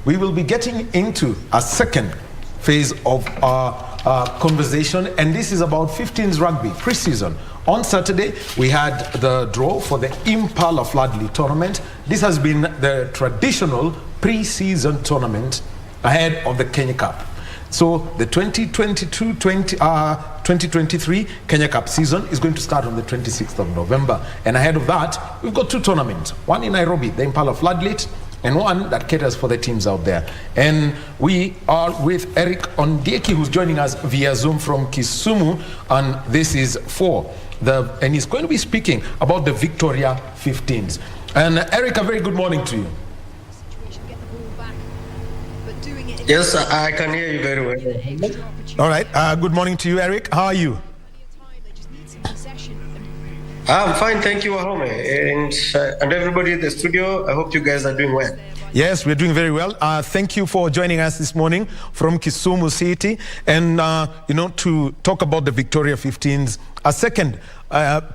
we will be getting into a second phase of our conversation, and this is about 15s rugby pre-season. On Saturday, we had the draw for the Impala Floodley tournament. This has been the traditional pre-season tournament ahead of the Kenya Cup. So the 2022-2023 Kenya Cup season is going to start on the 26th of November. And ahead of that, we've got two tournaments. One in Nairobi, the Impala Floodlit, and one that caters for the teams out there. And we are with Eric Ondieki, who's joining us via Zoom from Kisumu, and this is and he's going to be speaking about the Victoria 15s. And Eric, a very good morning to you. Yes, I can hear you very well. All right, good morning to you, Eric. How are you? I'm fine, thank you, Wahome, and everybody in the studio. I hope you guys are doing well. Yes, we're doing very well. Thank you for joining us this morning from Kisumu City, and to talk about the Victoria 15s, a second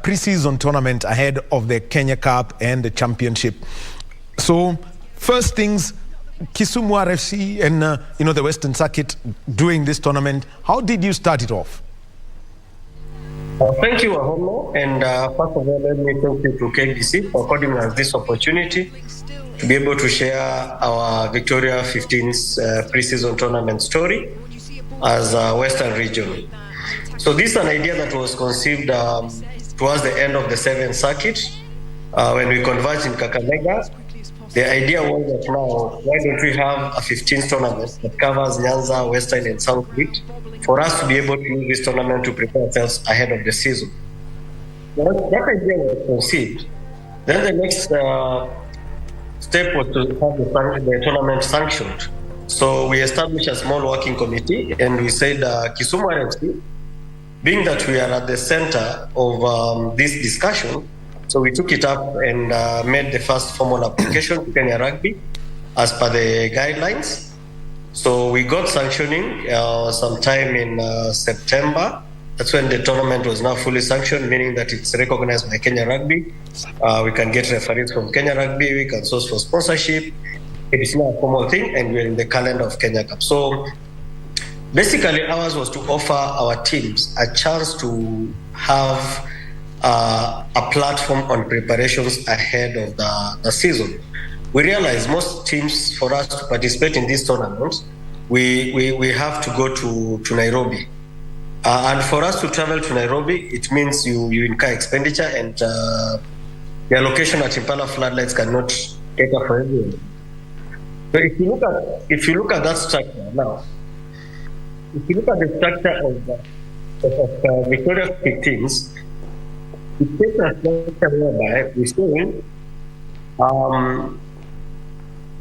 pre-season tournament ahead of the Kenya Cup and the championship. So, first things, Kisumu RFC and the Western Circuit doing this tournament. How did you start it off? Thank you, Wahome, and first of all, let me thank you to KBC for according us this opportunity to be able to share our Victoria 15's pre-season tournament story as a Western region. So this is an idea that was conceived towards the end of the 7th circuit when we converged in Kakamega. The idea was that now, why don't we have a 15th tournament that covers Nyanza, Western, and South Beat for us to be able to use this tournament to prepare ourselves ahead of the season. That idea was conceived. Then the next step was to have the tournament sanctioned. So we established a small working committee, and we said Kisumu RFC, being that we are at the center of this discussion, so we took it up and made the first formal application to Kenya Rugby as per the guidelines. So we got sanctioning sometime in September. That's when the tournament was now fully sanctioned, meaning that it's recognized by Kenya Rugby. We can get referees from Kenya Rugby, we can source for sponsorship. It is now a formal thing, and we're in the calendar of Kenya Cup. So basically ours was to offer our teams a chance to have a platform on preparations ahead of the season. We realize most teams, for us to participate in these tournaments, we have to go to Nairobi. And for us to travel to Nairobi, it means you incur expenditure, and the allocation at Impala Floodlights cannot cater for everyone. So if you look at that structure now, if you look at the structure of Victoria 15s, it takes a structure whereby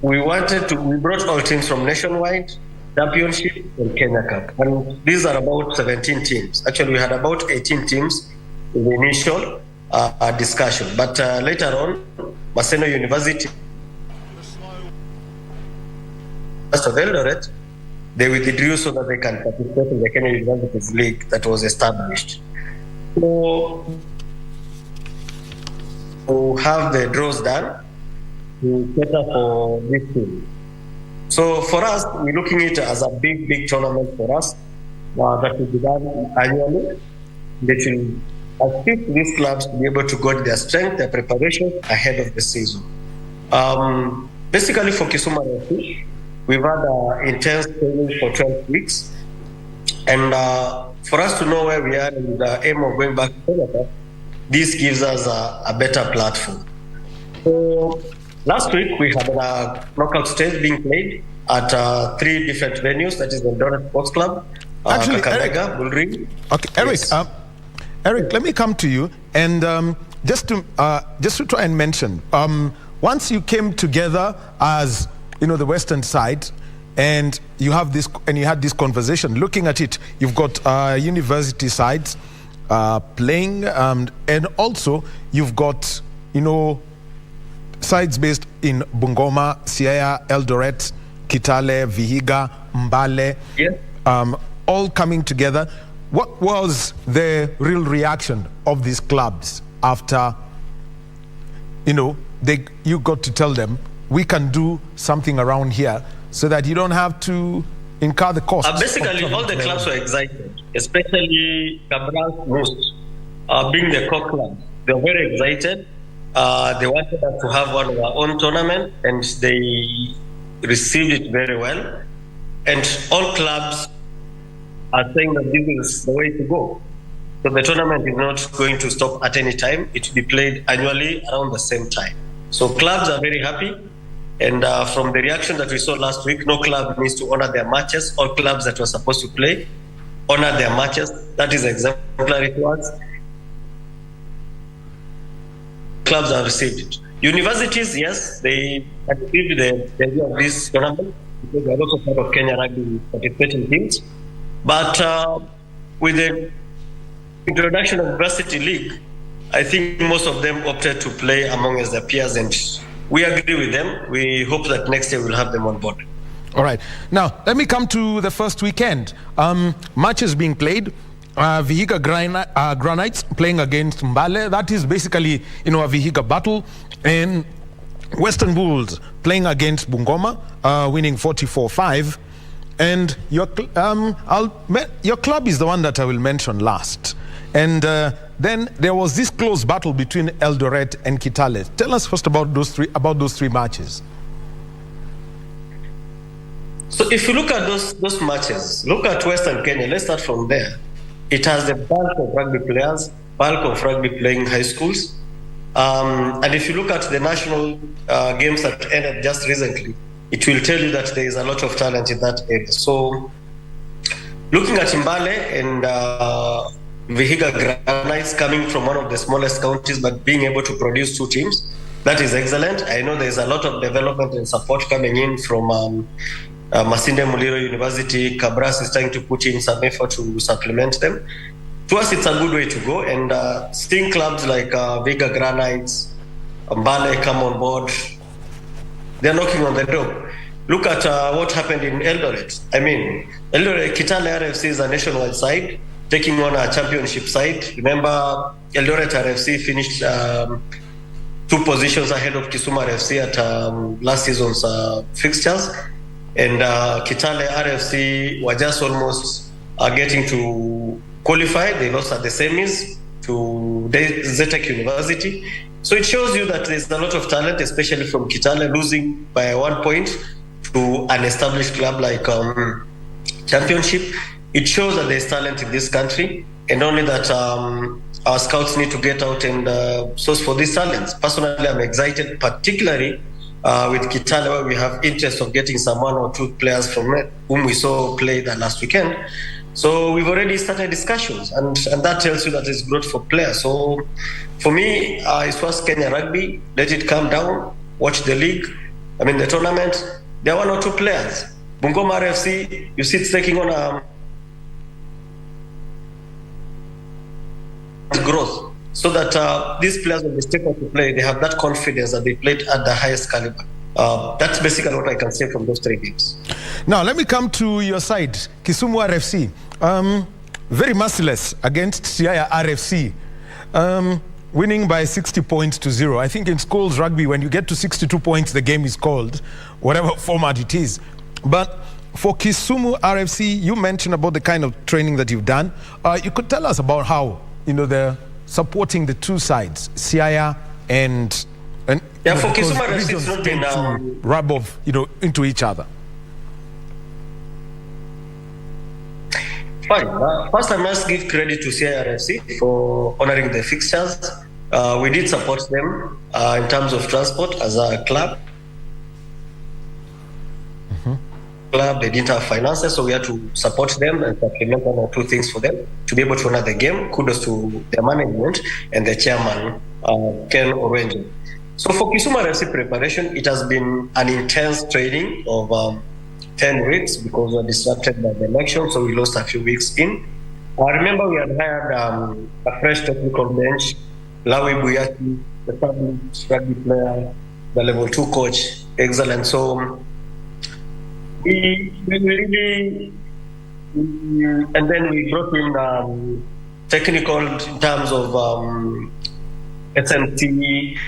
we brought all teams from nationwide, championship, and Kenya Cup. And these are about 17 teams. Actually, we had about 18 teams in the initial discussion. But later on, Maseno University, of Eldoret, they withdrew so that they can participate in the Kenya Universities League that was established. So, to have the draws done to cater for this team. So for us, we're looking at it as a big tournament for us that will be done annually. That will assist these clubs to be able to gauge their strength, their preparation ahead of the season. Basically for Kisumu RFC, we've had intense training for 12 weeks. And for us to know where we are and the aim of going back to Canada, this gives us a better platform. So last week we had a knockout stage being played at 3 different venues. That is the Eldoret Sports Club, Kakamega, Bullring. Okay, Eric. Yes. Eric, let me come to you, and just to try and mention, once you came together as the Western side, and you had this conversation. Looking at it, you've got university sides playing, and also you've got sides based in Bungoma, Siaya, Eldoret, Kitale, Vihiga, Mbale, all coming together. What was the real reaction of these clubs after you got to tell them, we can do something around here so that you don't have to incur the cost? Basically, all the clubs were excited, especially Cabral most, being the core club. They were very excited. They wanted us to have one of our own tournament, and they received it very well. And all clubs are saying that this is the way to go. So the tournament is not going to stop at any time. It will be played annually around the same time. So clubs are very happy. And from the reaction that we saw last week, no club needs to honor their matches. All clubs that were supposed to play honor their matches. That is exemplary to us. Clubs have received it. Universities, yes, they received the idea of this tournament because they are also part of Kenya Rugby participating teams. But with the introduction of Varsity League, I think most of them opted to play among as their peers, and we agree with them. We hope that next year we'll have them on board. All right. Now, let me come to the first weekend. Matches being played. Vihiga Granites playing against Mbale. That is basically, a Vihiga battle. And Western Bulls playing against Bungoma, winning 44-5. And your club is the one that I will mention last. And then there was this close battle between Eldoret and Kitale. Tell us first about those three matches. So if you look at those matches, look at Western Kenya. Let's start from there. It has the bulk of rugby players, bulk of rugby playing high schools. And if you look at the national games that ended just recently, it will tell you that there is a lot of talent in that area. So looking at Mbale and Vihiga Granites coming from one of the smallest counties, but being able to produce two teams, that is excellent. I know there's a lot of development and support coming in from Masinde Muliro University. Cabras is trying to put in some effort to supplement them. To us, it's a good way to go. And seeing clubs like Vihiga Granites, Mbale come on board, they're knocking on the door. Look at what happened in Eldoret. I mean, Eldoret, Kitale RFC is a nationwide side, taking on a championship side. Remember, Eldoret RFC finished 2 positions ahead of Kisumu RFC at last season's fixtures. And Kitale RFC were just almost getting to qualify. They lost at the semis to Zetek University. So it shows you that there's a lot of talent, especially from Kitale, losing by 1 point to an established club like Championship. It shows that there's talent in this country, and only that our scouts need to get out and source for these talents. Personally, I'm excited, particularly with Kitale, where we have interest of getting some 1 or 2 players from whom we saw play the last weekend. So we've already started discussions, and that tells you that it's growth for players. So for me, it was Kenya Rugby. Let it calm down, watch the league. I mean, the tournament, there are 1 or 2 players. Bungoma RFC, you see it's taking on growth, so that these players, when they step up to play, they have that confidence that they played at the highest caliber. That's basically what I can say from those 3 games. Now, let me come to your side, Kisumu RFC. Very merciless against Siaya RFC, winning by 60 points to 0. I think in schools rugby, when you get to 62 points, the game is called, whatever format it is. But for Kisumu RFC, you mentioned about the kind of training that you've done. You could tell us about how, they're supporting the 2 sides, Siaya and yeah, for Kisumu RFC, it's not been rub off, into each other. Fine. First, I must give credit to CIRFC for honoring the fixtures. We did support them in terms of transport as a club. They didn't have finances, so we had to support them and supplement 1 or 2 things for them to be able to honor the game. Kudos to their management and the chairman, Ken Orange. So for Kisumu RFC preparation, it has been an intense training of 10 weeks because we were disrupted by the election, so we lost a few weeks in. I remember we had hired a fresh technical bench, Lawi Buyaki, the established rugby player, the level 2 coach, excellent. So we really, and then we brought in technical in terms of SMT,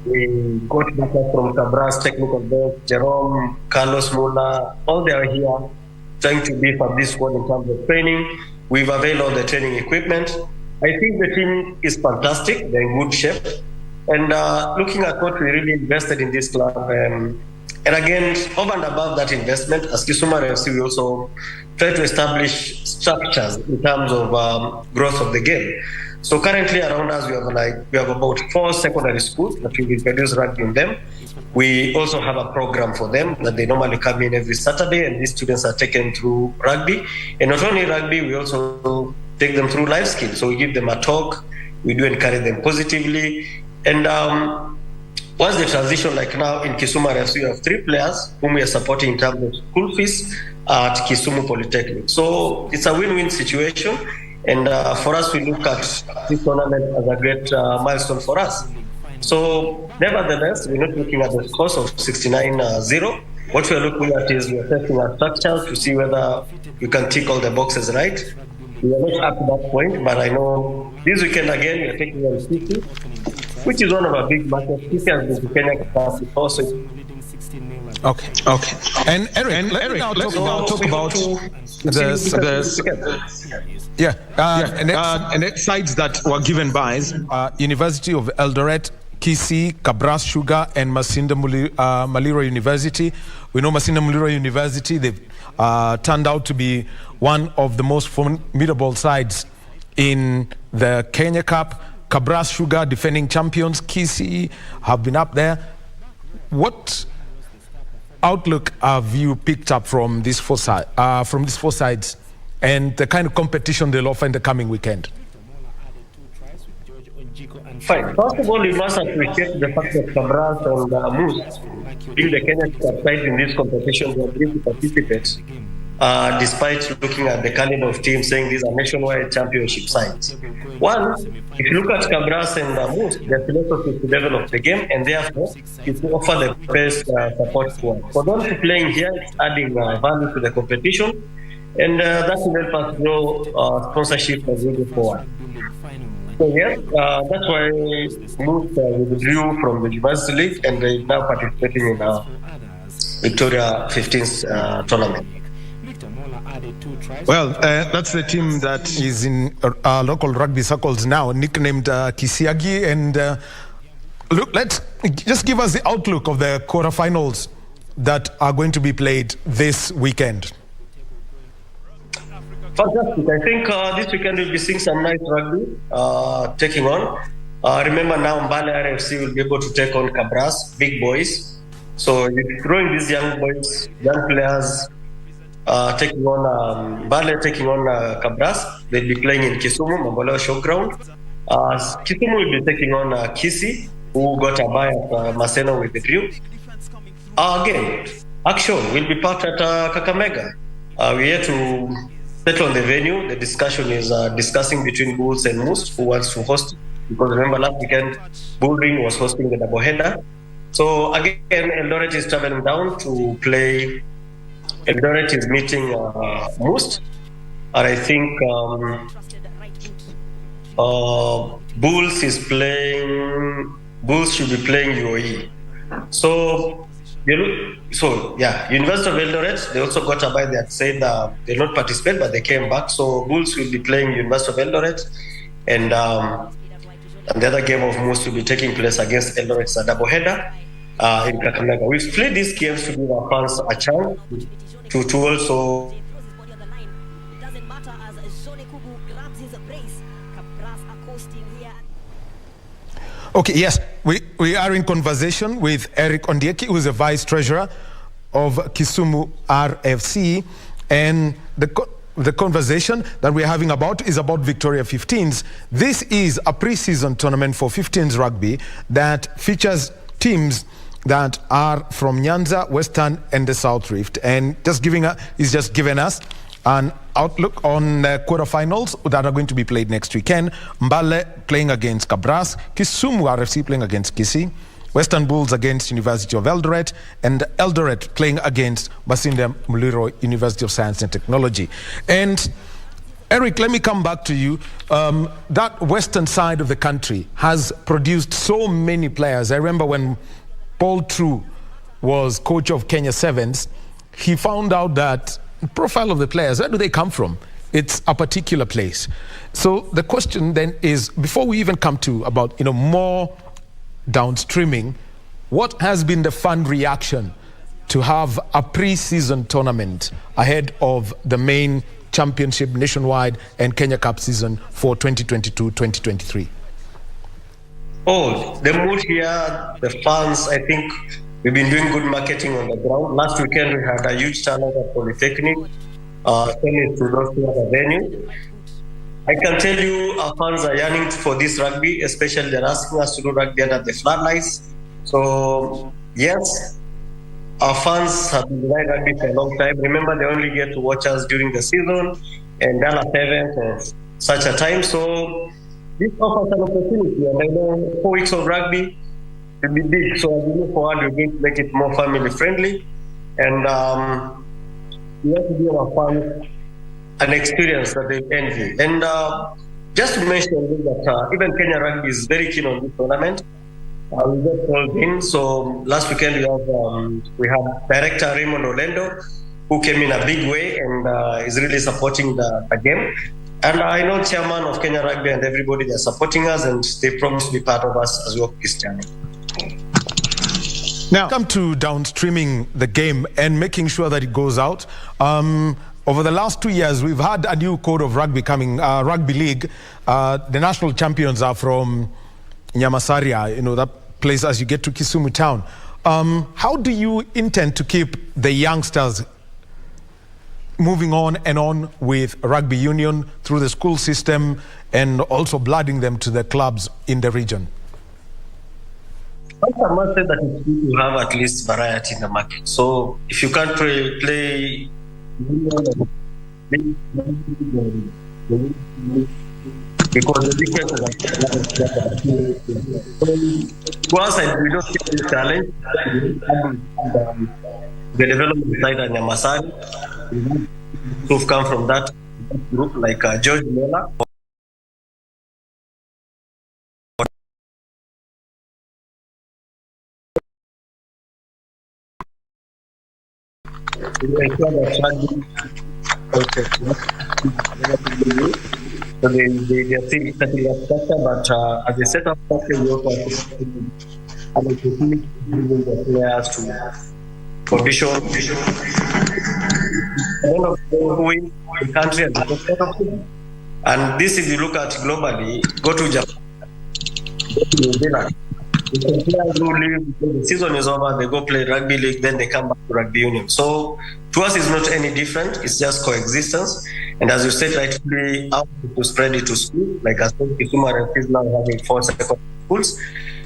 We got people from Cabras, technical bench, Jerome, Carlos Mula, all they are here trying to beef up this squad in terms of training. We've availed all the training equipment. I think the team is fantastic. They're in good shape. And looking at what we really invested in this club, and again, over and above that investment, as Kisumu FC, we also try to establish structures in terms of growth of the game. So currently around us, we have about 4 secondary schools that we introduce rugby in them. We also have a program for them that they normally come in every Saturday, and these students are taken through rugby. And not only rugby, we also take them through life skills. So we give them a talk, we do encourage them positively. And once the transition, like now in Kisumu FC, we have 3 players whom we are supporting in terms of school fees at Kisumu Polytechnic. So it's a win-win situation. And for us, we look at this tournament as a great milestone for us. So nevertheless, we're not looking at the scores of 69-0. What we're looking at is we're testing our structure to see whether we can tick all the boxes right. We are not up to that point, but I know this weekend again, we're taking on City, which is one of our big matches. City has been to Kenya capacity also. Okay. And Eric, let me now talk about the sides that were given by University of Eldoret, Kisii, Cabras Sugar, and Masinde Muliro University. We know Masinde Muliro University, they've turned out to be one of the most formidable sides in the Kenya Cup. Cabras Sugar, defending champions, Kisii have been up there. What outlook have you picked up from these 4 sides and the kind of competition they'll offer in the coming weekend? Fine. First of all, we must appreciate the fact that Cabras and Moose, being the Kenya side in this competition, were able to participate, despite looking at the caliber of teams, saying these are nationwide championship sides. One, if you look at Cabras and Moose, their philosophy is to develop the game, and therefore is to offer the best support squad. For those playing here, it's adding value to the competition, and that will help us grow sponsorship as we go forward. So yes, that's why Moose withdrew from the University League, and they're now participating in our Victoria 15th tournament. Well, that's the team that is in local rugby circles now, nicknamed Kisiagi. And look, let's just give us the outlook of the quarterfinals that are going to be played this weekend. Fantastic. I think this weekend we'll be seeing some nice rugby taking on. Remember now, Mbale RFC will be able to take on Cabras, big boys. So you're throwing these young boys, young players, taking on Mbale, taking on Cabras. They'll be playing in Kisumu, Mamboleo Showground. Kisumu will be taking on Kisii, who got a bye at Maseno with the drill. Again, action will be part at Kakamega. We're here to settle on the venue. The discussion is discussing between Bulls and Moose, who wants to host. Because remember last weekend, Bullring was hosting the double header. So again, Eldoret is traveling down to play. Eldoret is meeting Moose, and I think Bulls should be playing UAE. So University of Eldoret, they also got a bye. They had said they'll not participate, but they came back. So Bulls will be playing University of Eldoret, and the other game of Moose will be taking place against Eldoret. It's a double header in Kakamega. We've split these games to give our fans a chance to also. Okay, yes, we are in conversation with Eric Ondieki, who is the Vice Treasurer of Kisumu RFC, and the conversation that we're having is about Victoria 15s. This is a pre-season tournament for 15s rugby that features teams that are from Nyanza, Western, and the South Rift, and he's just given us an outlook on the quarterfinals that are going to be played next weekend. Mbale playing against Cabras, Kisumu RFC playing against Kisii, Western Bulls against University of Eldoret, and Eldoret playing against Masinde Muliro University of Science and Technology. And Eric, let me come back to you. That western side of the country has produced so many players. I remember when Paul True was coach of Kenya Sevens, he found out that the profile of the players, where do they come from? It's a particular place. So the question then is, before we even come to about more downstreaming, what has been the fan reaction to have a pre-season tournament ahead of the main championship nationwide and Kenya Cup season for 2022-2023? Oh, the mood here, the fans, I think we've been doing good marketing on the ground. Last weekend we had a huge turnout at Polytechnic, sending to those two other venue. I can tell you our fans are yearning for this rugby, especially they're asking us to do rugby under the floodlights. So yes, our fans have been denied rugby for a long time. Remember, they only get to watch us during the season and Dallas events and such a time. So this offers an opportunity, and I know 4 weeks of rugby will be big. So as we move forward, we're going to make it more family friendly, and we want to give our fans an experience that they envy. And just to mention that even Kenya Rugby is very keen on this tournament. We got called in. So last weekend we have director Raymond Orlando, who came in a big way and is really supporting the game. And I know chairman of Kenya Rugby and everybody, they're supporting us and they promise to be part of us as we work this journey. Now, come to downstreaming the game and making sure that it goes out. Over the last 2 years, we've had a new code of rugby coming, Rugby League. The national champions are from Nyamasaria, that place as you get to Kisumu town. How do you intend to keep the youngsters moving on and on with rugby union through the school system and also blooding them to the clubs in the region? I must say that it's good to have at least variety in the market. So if you can't play because the difference is once we don't see this challenge, the development side and Yamasari who've come from that group like George Mela. So they are still setting up structure, but as they set up structure, we also have to opportunity the players to audition. One of them who win the country and the set of them. And this, if you look at globally, go to Japan, go to New Zealand. The players who leave, the season is over, they go play rugby league, then they come back to rugby union. So to us, it's not any different. It's just coexistence. And as you said, rightfully, out to spread it to school. Like I said, Kisumu is now having 4 secondary schools.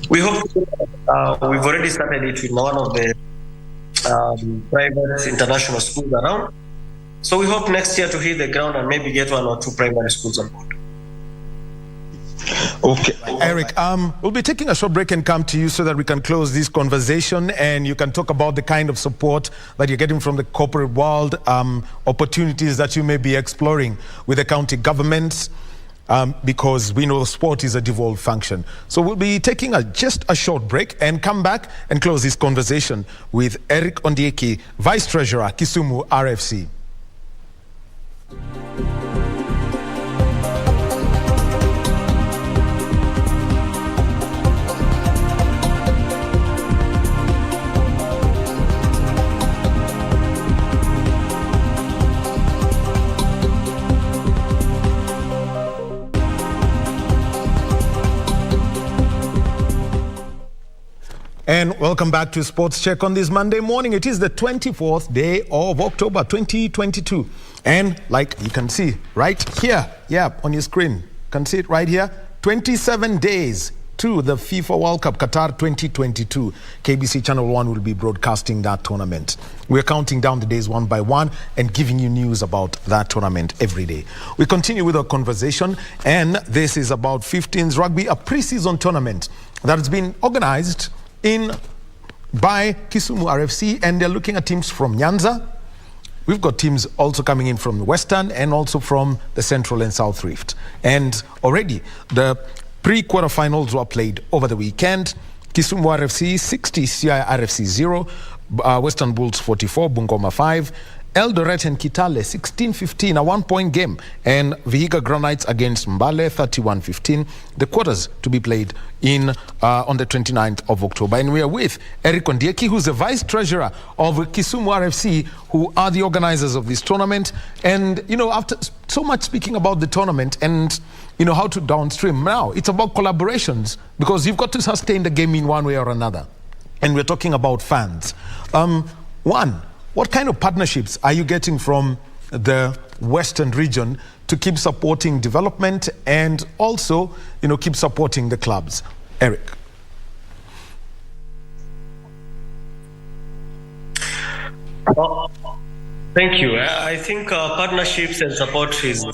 We hope we've already started it with one of the private international schools around. So we hope next year to hit the ground and maybe get 1 or 2 primary schools on board. Okay, Eric, we'll be taking a short break and come to you so that we can close this conversation and you can talk about the kind of support that you're getting from the corporate world, opportunities that you may be exploring with the county governments, because we know sport is a devolved function. So we'll be taking just a short break and come back and close this conversation with Eric Ondieki, Vice Treasurer, Kisumu RFC. And welcome back to Sports Check on this Monday morning. It is the 24th day of October 2022. And like you can see right here, on your screen, you can see it right here, 27 days to the FIFA World Cup Qatar 2022. KBC Channel 1 will be broadcasting that tournament. We're counting down the days one by one and giving you news about that tournament every day. We continue with our conversation, and this is about 15s Rugby, a pre-season tournament that has been organized by Kisumu RFC, and they're looking at teams from Nyanza, we've got teams also coming in from the Western and also from the Central and South Rift. And already the pre-quarterfinals were played over the weekend. Kisumu RFC 60, CI RFC 0, Western Bulls 44, Bungoma 5, Eldoret and Kitale 16-15, a 1-point game, and Vihiga Granites against Mbale 31-15. The quarters to be played in on the 29th of October. And we are with Eric Ondieki, who's the vice treasurer of Kisumu RFC, who are the organizers of this tournament. And, you know, after so much speaking about the tournament and, you know, how to downstream, now it's about collaborations, because you've got to sustain the game in one way or another. And we're talking about fans. One, what kind of partnerships are you getting from the Western region to keep supporting development and also, you know, keep supporting the clubs? Eric. Thank you. I think partnerships and support still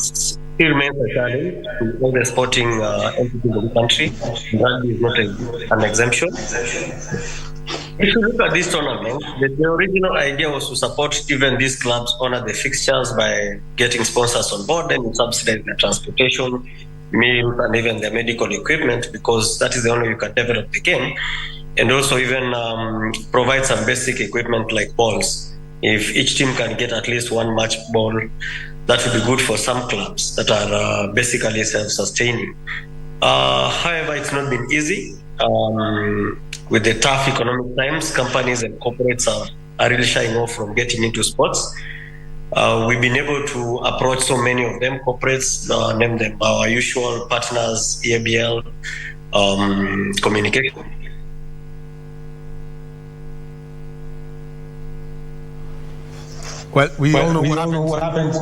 remains a challenge to all the sporting entities in the country. Rugby is not an exemption. If you look at this tournament, the original idea was to support even these clubs honor the fixtures by getting sponsors on board and subsidize their transportation, meals, and even their medical equipment, because that is the only way you can develop the game. And also even provide some basic equipment like balls. If each team can get at least one match ball, that would be good for some clubs that are basically self-sustaining. However, it's not been easy. With the tough economic times, companies and corporates are really shying off from getting into sports. We've been able to approach so many of them, corporates, name them our usual partners, EABL, communication. Well, we all know what happens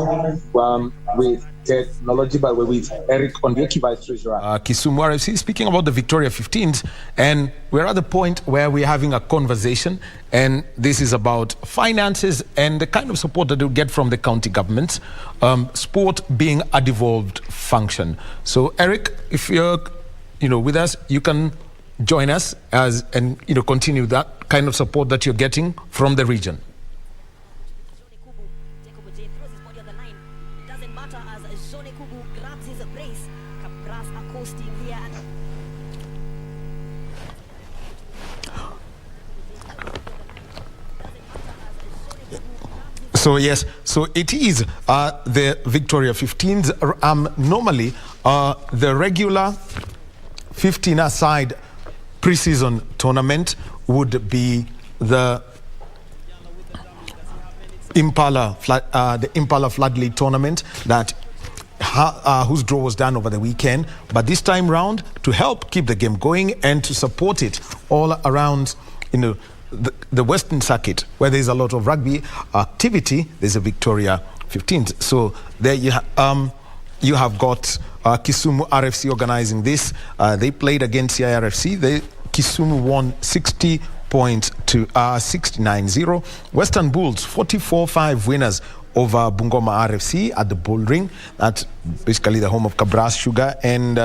with technology, but we're with Eric Ondieki, Vice Treasurer. Kisumu RFC, speaking about the Victoria 15s, and we're at the point where we're having a conversation, and this is about finances and the kind of support that you get from the county governments, sport being a devolved function. So, Eric, if you're, you know, with us, you can join us and, you know, continue that kind of support that you're getting from the region. So yes, so it is the Victoria 15s. Normally, the regular 15-a-side pre-season tournament would be the Impala Flood League tournament that whose draw was done over the weekend. But this time round, to help keep the game going and to support it all around, you know, the Western Circuit, where there's a lot of rugby activity, there's a Victoria 15th. So there you have got Kisumu RFC organizing this. They played against CIRFC. Kisumu won 60 points to 69-0. Western Bulls 44-5 winners over Bungoma RFC at the Bull Ring. That's basically the home of Kabras Sugar, and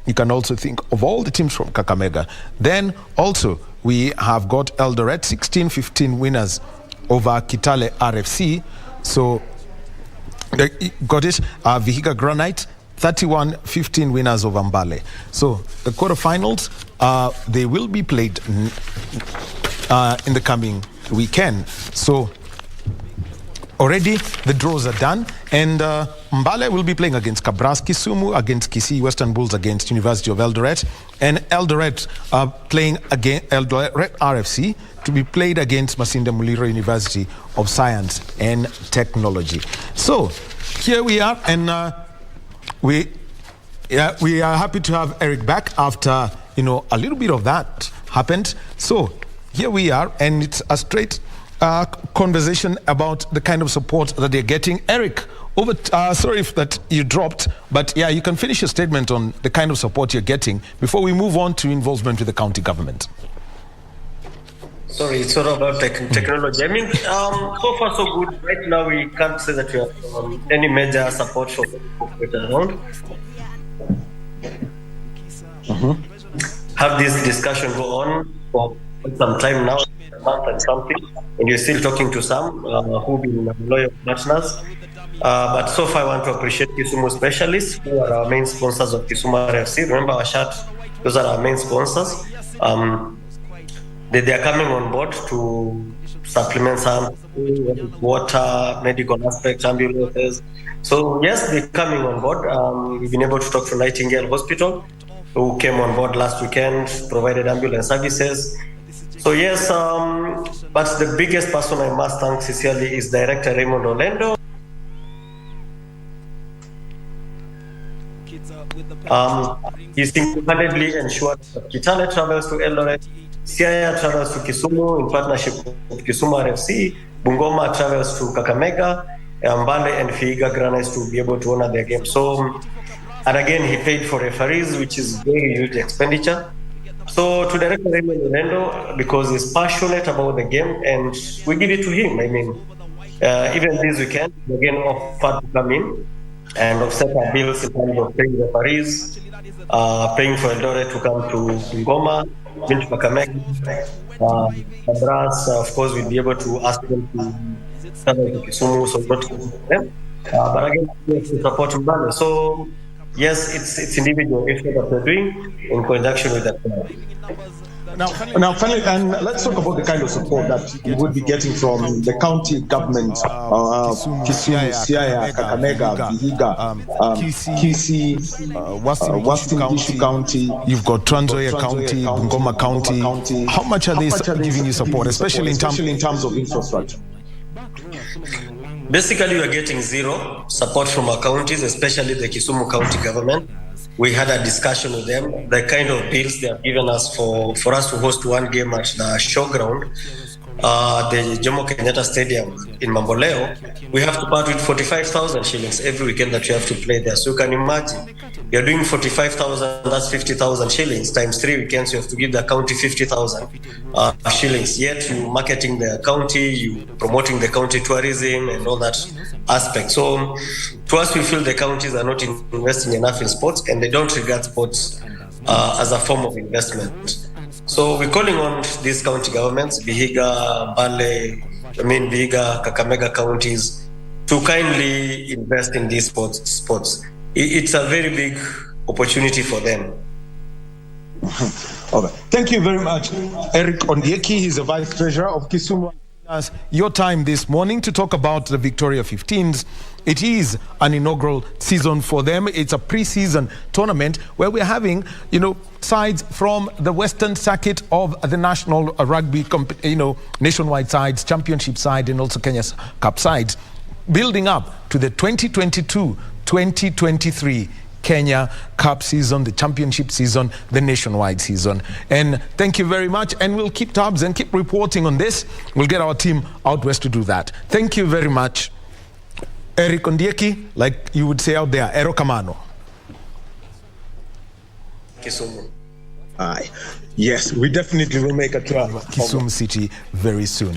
you can also think of all the teams from Kakamega. Then also we have got Eldoret 16-15 winners over Kitale RFC. So they got it. Vihiga Granite 31-15 winners over Mbale. So the quarterfinals, they will be played in the coming weekend. So already the draws are done, and Mbale will be playing against Kabras, Kisumu against Kisii, Western Bulls against University of Eldoret, and Eldoret playing against Eldoret RFC to be played against Masinde Muliro University of Science and Technology. So here we are, and we are happy to have Eric back after, you know, a little bit of that happened. So here we are, and it's a straight conversation about the kind of support that they're getting. Eric, over. Sorry if that you dropped, but yeah, you can finish your statement on the kind of support you're getting before we move on to involvement with the county government. Sorry, it's all about technology. I mean, so far so good. Right now, we can't say that we have any major support from corporate around. Have this discussion go on for some time now. month and something, and we're still talking to some who've been loyal partners. But so far, I want to appreciate Kisumu specialists, who are our main sponsors of Kisumu FC. Remember our shirt; those are our main sponsors. They are coming on board to supplement some water, medical aspects, ambulances. So yes, they're coming on board. We've been able to talk to Nightingale Hospital, who came on board last weekend, provided ambulance services. So yes, but the biggest person I must thank sincerely is Director Raymond Olendo. He's single-handedly ensured that Kitale travels to Eldoret, Siaya travels to Kisumu in partnership with Kisumu RFC, Bungoma travels to Kakamega, Mbale and Fiiga Granites to be able to honor their game. So, and again, he paid for referees, which is very huge expenditure. So to Director Raymond Olendo, because he's passionate about the game, and we give it to him. I mean, even this weekend, again offered to come in and offset our bills in terms of paying referees, paying for Eldoret to come to Bungoma, been to Kakamega, Madras, of course, we'll be able to ask them to travel to Kisumu, so not to them. But again, we support Mbale. So yes, it's individual effort that we're doing in conjunction with that. Now, finally, and let's talk about the kind of support that you would be getting from the county government, Kisumu, Siaya, Kakamega, Vihiga, Kisi, Western Gishu County. You've got Trans Nzoia County, Bungoma County. How much are they giving you support, especially in terms of infrastructure? Basically, we are getting zero support from our counties, especially the Kisumu County government. We had a discussion with them, the kind of bills they have given us for us to host one game at the showground, the Jomo Kenyatta Stadium in Mamboleo. We have to part with 45,000 shillings every weekend that we have to play there. So you can imagine, you're doing 45,000, that's 50,000 shillings, times 3 weekends, you have to give the county 50,000 shillings. Yet you marketing the county, you promoting the county tourism and all that aspect. So to us, we feel the counties are not investing enough in sports, and they don't regard sports as a form of investment. So we're calling on these county governments, Vihiga, Vihiga, Kakamega counties, to kindly invest in these sports. It's a very big opportunity for them. All right. Thank you very much, Eric Ondieki. He's the Vice Treasurer of Kisumu. Your time this morning to talk about the Victoria 15s. It is an inaugural season for them. It's a pre-season tournament where we're having, sides from the Western Circuit of the National Rugby, nationwide sides, championship side, and also Kenya's Cup sides, building up to the 2022-2023 Kenya Cup season, the championship season, the nationwide season. And thank you very much, and we'll keep tabs and keep reporting on this. We'll get our team out west to do that. Thank you very much, Eric Ondieki, like you would say out there, Ero Kamano. Kisumu. Aye. Yes, we definitely will make a try. Kisumu City very soon.